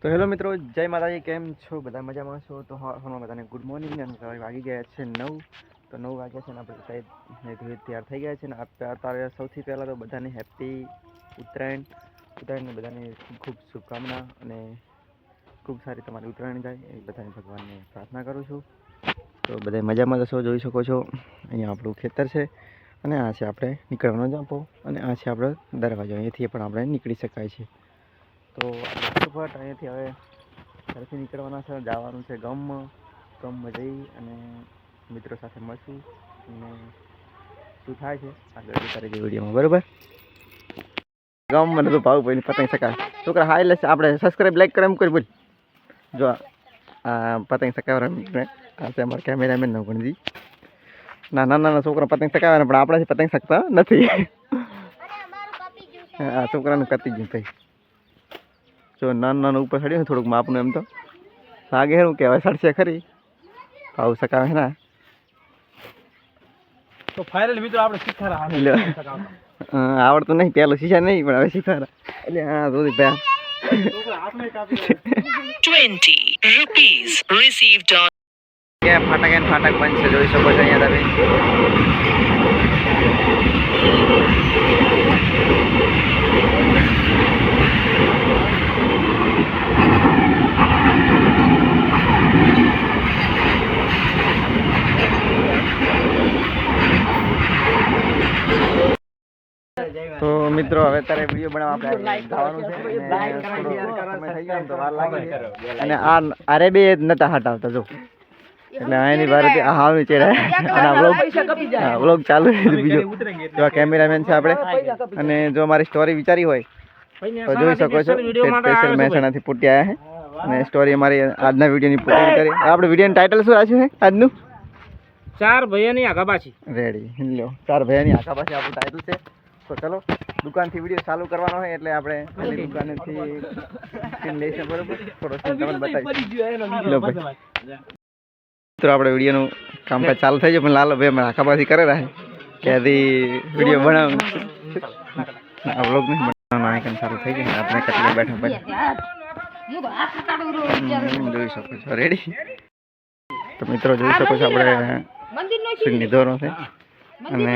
તો હેલો મિત્રો, જય માતાજી. કેમ છો બધા? મજામાં છો? તો હા, બધાને ગુડ મોર્નિંગ. અને વાગી ગયા છે 9. તો 9 વાગ્યા છે ને આપણે તૈયાર થઈ ગયા છે ને અત્યારે સૌથી પહેલાં તો બધાને હેપી ઉત્તરાયણને બધાને ખૂબ ખૂબ શુભકામના અને ખૂબ સારી તમારી ઉત્તરાયણ જાય એ બધાને ભગવાનને પ્રાર્થના કરું છું. તો બધા મજામાં જશો. જોઈ શકો છો અહીંયા આપણું ખેતર છે અને આ છે આપણે નીકળવાનો જાપો અને આ છે આપણો દરવાજો. અહીંયાથી પણ આપણે નીકળી શકાય છે. તો ફટાફટ અહીંયાથી હવે ઘરેથી નીકળવાના છે, જવાનું છે ગામમાં જઈ અને મિત્રો સાથે મળશું અને શું થાય છે આગળ તારી વિડીયોમાં, બરાબર? ગામમાં તો ભાવ ભાઈ પતંગ શકાય છોકરા. હા, એટલે આપણે સબસ્ક્રાઈબ લાઈક કરે એમ કરી બોલ. જો આ પતંગ શકાવવા આ છે અમારા કેમેરામેન નો ગણજી. નાના છોકરા પતંગ શકાવે પણ આપણાથી પતંગ શકતા નથી. આ છોકરાનું કતી ગયું ભાઈ. જો નાનું ઉપર ચડ્યું ને થોડુંક માપનું, એમ તો લાગે શું કહેવાય, સડશે ખરી. ભાવ શકાવે ને તો ફાઇનલ મિત્રો આપણે શીખારા આવડતું નહીં, પેલું શીખા નહીં પણ હવે શીખારા. એટલે હા રોજી ભાઈ 20 rupees received on ફાટક બંધ છે, જોઈ શકો છો અહીંયા તમે. તો મિત્રો હવે અત્યારે વિડીયો બનાવવા આપણે જવાનું છે અને થોડો સમય થઈ ગયો તો વાર લાગી અને આરે બે નતા હટાવતા જો, એટલે આની વારે આ હાવી ચડ્યા અને વ્લોગ ચાલુ છે. બીજો જો કેમેરામેન છે આપણે, અને જો મારી સ્ટોરી વિચારી હોય તો જોઈ શકો છો. સ્પેશિયલ મહેસાણાથી પૂટી આવ્યા છે અને સ્ટોરી અમારી આજના વિડીયોની પૂરી કરી. આપણે વિડીયોનું ટાઇટલ શું રાખ્યું છે આજનું? 4 ભૈયાની આગાબાછી. રેડી લ્યો, 4 ભૈયાની આગાબાછી આપણું ટાઇટલ છે. તો ચલો દુકાનથી વિડીયો ચાલુ કરવાનો હોય એટલે આપણે પેલી દુકાનેથી સીન લઈશું, બરોબર? થોડો સીન તમને બતાવીશ. લો ભાઈ, મિત્રો આપણે વિડીયોનું કામકાજ ચાલુ થઈ જાય પણ લાલો ભાઈ અમે આખાબાથી કરે રહે ક્યાંથી વિડીયો બનાવ વ્લોગ નહીં બનાવવાનો આઈકન ચાલુ થઈ જાય. આપણે કેટલા બેઠા જોઈ શકો છો. રેડી? તો મિત્રો જોઈ શકો છો આપણે સીન લીધો છે અને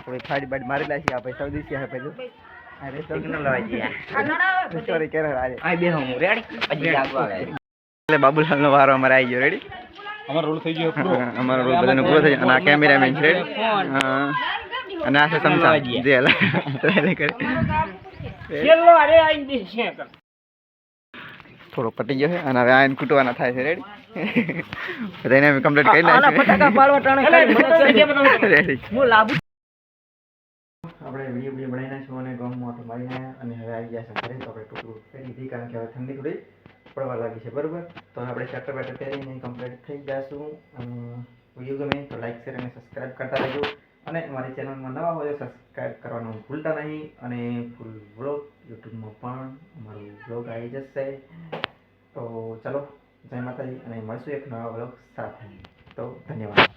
થોડી ફાડી બાડી મારી લાગી. આ ભાઈ સૌદી છે પેલું બાબુલાલ નો વારો અમારે આવી ગયો. રેડી? અમારો રોલ થઈ ગયો પૂરો. અમારો રોલ બધાનો પૂરો થઈ ગયો અને આ કેમેરામેન છે અને આ છે સમસા જે થોડો પટી ગયો છે અને હવે આને કૂટવાના થાય છે. રેડી? એને અમે કમ્પ્લીટ કરી નાખી. રેડી? આપણે વિડીયો બનાવી નાખ્યો અને ગામમાંથી મારી આવ્યા અને હવે આવી ગયા છે ઘરે. તો આપણે ટૂંકું કરી દીધી કારણ કે હવે ઠંડી થોડી પડવા લાગી છે, બરાબર? તો આપણે ચેપ્ટર બેટર પહેરીને કમ્પ્લીટ થઈ જઈશું. વિડીયો ગમે તો લાઈક શેર અને સબસ્ક્રાઈબ કરતા રહેજો અને મારી ચેનલમાં નવા હોય તો સબસ્ક્રાઈબ કરવાનું ભૂલતા નહીં. અને ફૂલ વ્લોગ યુટ્યુબમાં પણ અમારું વ્લોગ આવી જશે. તો ચલો, જય માતાજી અને મળશું એક નવા વ્લોગ સાથે. તો ધન્યવાદ.